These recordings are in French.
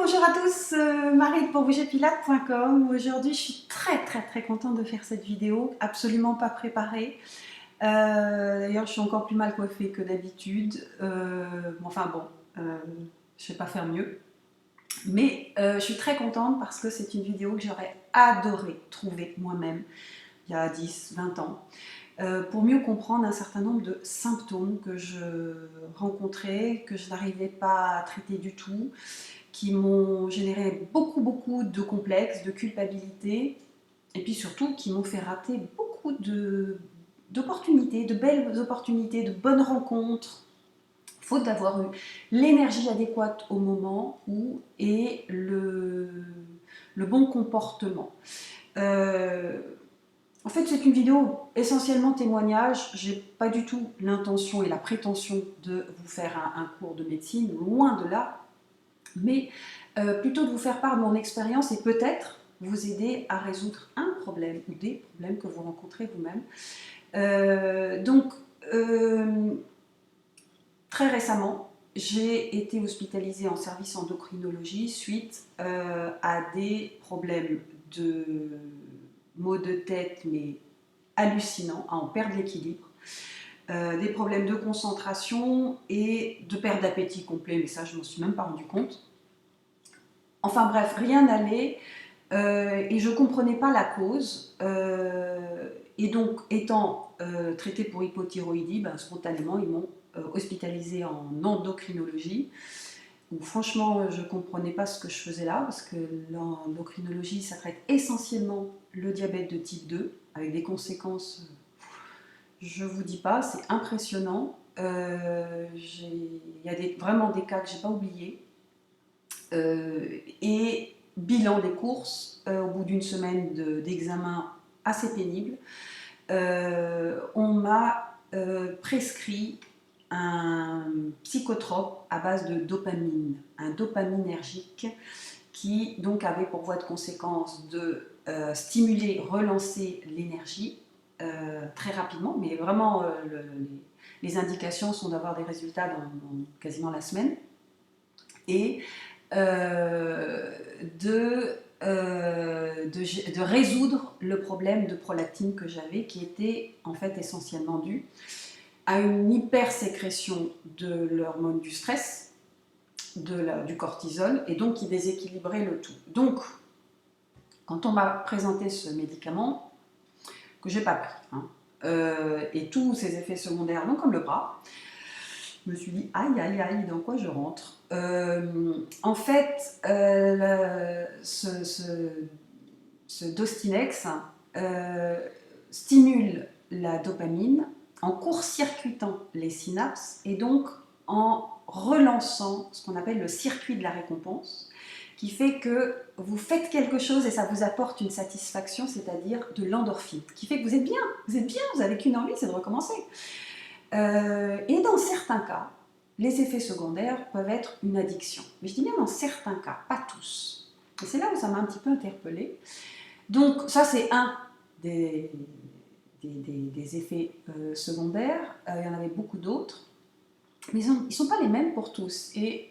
Bonjour à tous, Marie de PourBougerPilates.com. Aujourd'hui, je suis très contente de faire cette vidéo, absolument pas préparée. D'ailleurs, je suis encore plus mal coiffée que d'habitude. Enfin bon, je ne vais pas faire mieux. Mais je suis très contente parce que c'est une vidéo que j'aurais adoré trouver moi-même il y a 10-20 ans. Pour mieux comprendre un certain nombre de symptômes que je rencontrais, que je n'arrivais pas à traiter du tout, qui m'ont généré beaucoup de complexes, de culpabilité, et puis surtout qui m'ont fait rater beaucoup d'opportunités, de belles opportunités, de bonnes rencontres, faute d'avoir eu l'énergie adéquate au moment où et le bon comportement. En fait, c'est une vidéo essentiellement témoignage. J'ai pas du tout l'intention et la prétention de vous faire un cours de médecine, loin de là, mais plutôt de vous faire part de mon expérience et peut-être vous aider à résoudre un problème ou des problèmes que vous rencontrez vous-même. Très récemment, j'ai été hospitalisée en service endocrinologie suite à des problèmes de maux de tête, mais hallucinants, à en perdre l'équilibre. Des problèmes de concentration et de perte d'appétit complet, mais ça je m'en suis même pas rendu compte. Enfin bref, rien n'allait et je ne comprenais pas la cause. Et donc, étant traitée pour hypothyroïdie, spontanément, ils m'ont hospitalisée en endocrinologie. Où, franchement, je ne comprenais pas ce que je faisais là, parce que l'endocrinologie, ça traite essentiellement le diabète de type 2, avec des conséquences, je ne vous dis pas, c'est impressionnant. Il y a vraiment des cas que je n'ai pas oubliés. Et bilan des courses, au bout d'une semaine d'examen assez pénible, on m'a prescrit un psychotrope à base de dopamine, un dopaminergique qui donc avait pour voie de conséquence de stimuler, relancer l'énergie très rapidement, mais vraiment les indications sont d'avoir des résultats dans quasiment la semaine. Et de résoudre le problème de prolactine que j'avais, qui était en fait essentiellement dû à une hypersécrétion de l'hormone du stress, du cortisol, et donc qui déséquilibrait le tout. Donc, quand on m'a présenté ce médicament, que j'ai pas pris, et tous ses effets secondaires, donc comme le bras, je me suis dit, aïe, dans quoi je rentre? En fait, ce Dostinex stimule la dopamine en court-circuitant les synapses et donc en relançant ce qu'on appelle le circuit de la récompense, qui fait que vous faites quelque chose et ça vous apporte une satisfaction, c'est-à-dire de l'endorphine, qui fait que vous êtes bien, vous n'avez qu'une envie, c'est de recommencer. Et dans certains cas, les effets secondaires peuvent être une addiction. Mais je dis bien dans certains cas, pas tous. Et c'est là où ça m'a un petit peu interpellée. Donc ça, c'est un des effets secondaires. Il y en avait beaucoup d'autres. Mais ils ne sont pas les mêmes pour tous. Et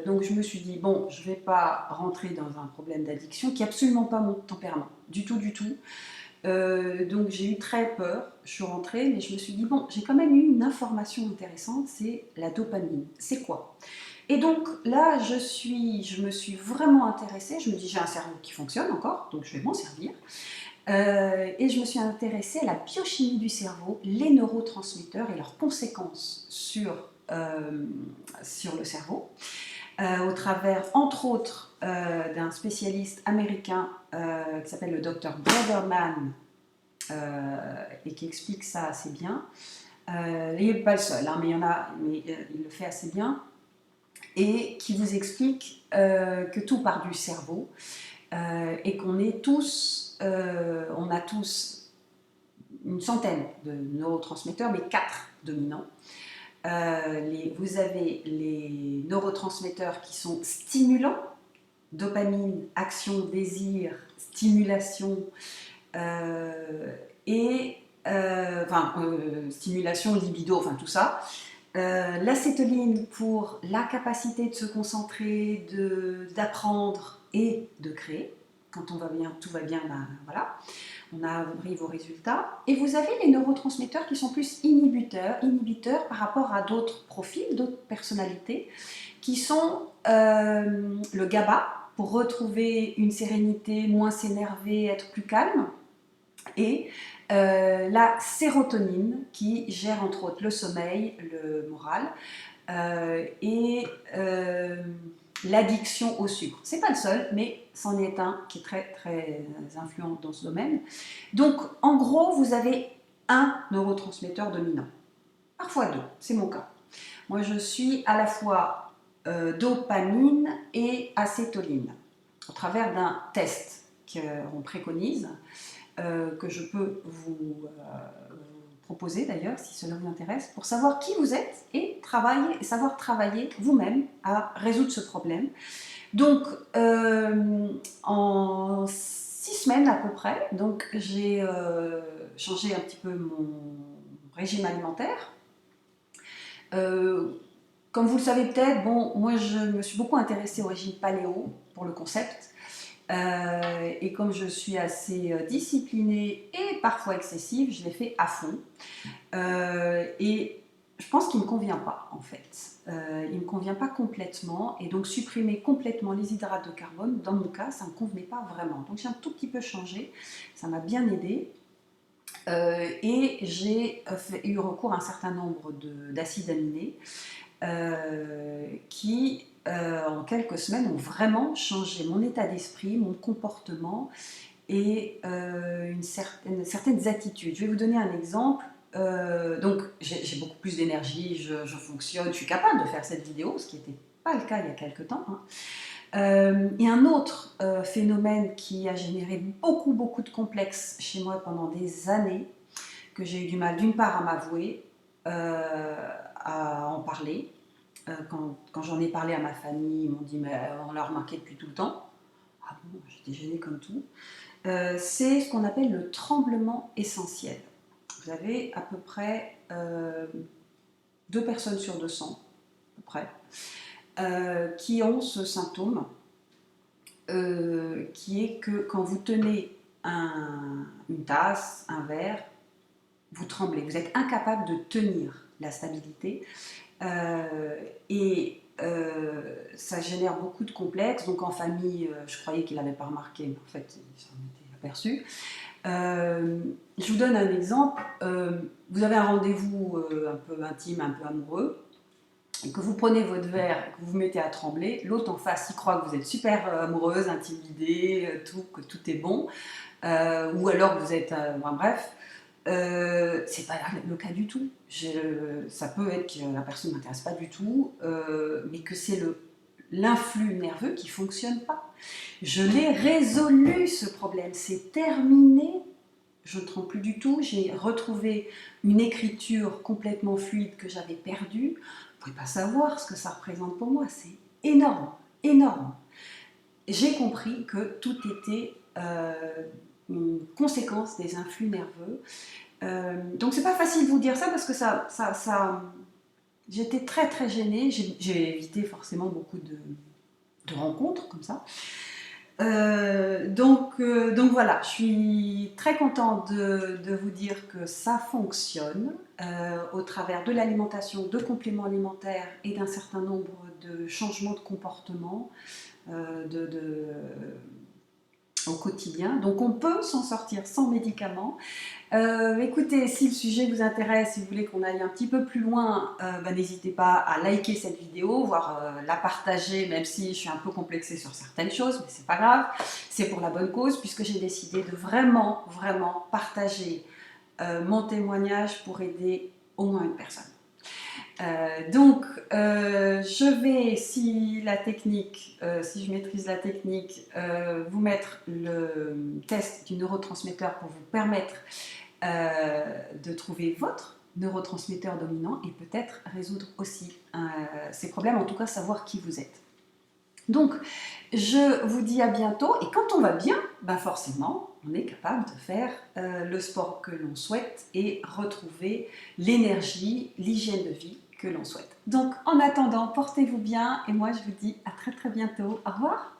donc je me suis dit, bon, je ne vais pas rentrer dans un problème d'addiction qui n'est absolument pas mon tempérament. Du tout. Donc j'ai eu très peur, je suis rentrée, mais je me suis dit, bon, j'ai quand même eu une information intéressante, c'est la dopamine. C'est quoi? Et donc là, je me suis vraiment intéressée, je me dis, j'ai un cerveau qui fonctionne encore, donc je vais m'en servir. Et je me suis intéressée à la biochimie du cerveau, les neurotransmetteurs et leurs conséquences sur le cerveau, au travers, entre autres, d'un spécialiste américain qui s'appelle le Dr Braverman et qui explique ça assez bien. Il n'est pas le seul, mais il le fait assez bien, et qui vous explique que tout part du cerveau et qu'on est tous, on a tous une centaine de neurotransmetteurs, mais 4 dominants. Vous avez les neurotransmetteurs qui sont stimulants, dopamine, action, désir, stimulation, stimulation, libido, enfin tout ça. L'acétoline pour la capacité de se concentrer, d'apprendre et de créer. Quand on va bien, tout va bien, ben voilà, on arrive aux résultats. Et vous avez les neurotransmetteurs qui sont plus inhibiteurs par rapport à d'autres profils, d'autres personnalités, qui sont le GABA, pour retrouver une sérénité, moins s'énerver, être plus calme, et la sérotonine qui gère entre autres le sommeil, le moral et l'addiction au sucre. C'est pas le seul, mais c'en est un qui est très très influent dans ce domaine. Donc en gros, vous avez un neurotransmetteur dominant, parfois deux, c'est mon cas. Moi je suis à la fois dopamine et acétoline au travers d'un test qu'on préconise, que je peux vous proposer d'ailleurs si cela vous intéresse, pour savoir qui vous êtes et savoir travailler vous-même à résoudre ce problème. Donc en 6 semaines à peu près, donc j'ai changé un petit peu mon régime alimentaire. Comme vous le savez peut-être, bon, moi je me suis beaucoup intéressée au régime paléo pour le concept. Et comme je suis assez disciplinée et parfois excessive, je l'ai fait à fond. Et je pense qu'il ne me convient pas en fait. Il ne me convient pas complètement. Et donc supprimer complètement les hydrates de carbone, dans mon cas, ça ne me convenait pas vraiment. Donc j'ai un tout petit peu changé. Ça m'a bien aidé. Et j'ai eu recours à un certain nombre d'acides aminés qui, en quelques semaines, ont vraiment changé mon état d'esprit, mon comportement et certaines attitudes. Je vais vous donner un exemple. Donc, j'ai beaucoup plus d'énergie, je fonctionne, je suis capable de faire cette vidéo, ce qui n'était pas le cas il y a quelques temps. Hein. Et un autre phénomène qui a généré beaucoup de complexes chez moi pendant des années, que j'ai eu du mal d'une part à m'avouer, à en parler. Quand j'en ai parlé à ma famille, ils m'ont dit mais on l'a remarqué depuis tout le temps. Ah bon, j'étais gênée comme tout. C'est ce qu'on appelle le tremblement essentiel. Vous avez à peu près 2 personnes sur 200, à peu près, qui ont ce symptôme, qui est que quand vous tenez une tasse, un verre, vous tremblez, vous êtes incapable de tenir la stabilité. Et ça génère beaucoup de complexes. Donc en famille, je croyais qu'il n'avait pas remarqué, mais en fait, il s'en était aperçu. Je vous donne un exemple. Vous avez un rendez-vous un peu intime, un peu amoureux, et que vous prenez votre verre, que vous vous mettez à trembler. L'autre en face, il croit que vous êtes super amoureuse, intimidée, que tout est bon. Ou alors que vous êtes... bref. C'est pas le cas du tout. Ça peut être que la personne ne m'intéresse pas du tout, mais que c'est l'influx nerveux qui ne fonctionne pas. Je l'ai résolu ce problème, c'est terminé. Je ne tremble plus du tout. J'ai retrouvé une écriture complètement fluide que j'avais perdue. Vous ne pouvez pas savoir ce que ça représente pour moi. C'est énorme, énorme. J'ai compris que tout était une conséquence des influx nerveux. Donc c'est pas facile de vous dire ça parce que j'étais très gênée. J'ai évité forcément beaucoup de rencontres comme ça. Donc voilà, je suis très contente de vous dire que ça fonctionne au travers de l'alimentation, de compléments alimentaires et d'un certain nombre de changements de comportement au quotidien. Donc on peut s'en sortir sans médicaments. Écoutez, si le sujet vous intéresse, si vous voulez qu'on aille un petit peu plus loin, n'hésitez pas à liker cette vidéo, voire la partager, même si je suis un peu complexée sur certaines choses, mais c'est pas grave, c'est pour la bonne cause, puisque j'ai décidé de vraiment partager mon témoignage pour aider au moins une personne. Je vais, si je maîtrise la technique, vous mettre le test du neurotransmetteur pour vous permettre de trouver votre neurotransmetteur dominant et peut-être résoudre aussi ces problèmes, en tout cas savoir qui vous êtes. Donc, je vous dis à bientôt, et quand on va bien, forcément, on est capable de faire le sport que l'on souhaite et retrouver l'énergie, l'hygiène de vie que l'on souhaite. Donc en attendant, portez-vous bien et moi je vous dis à très très bientôt. Au revoir.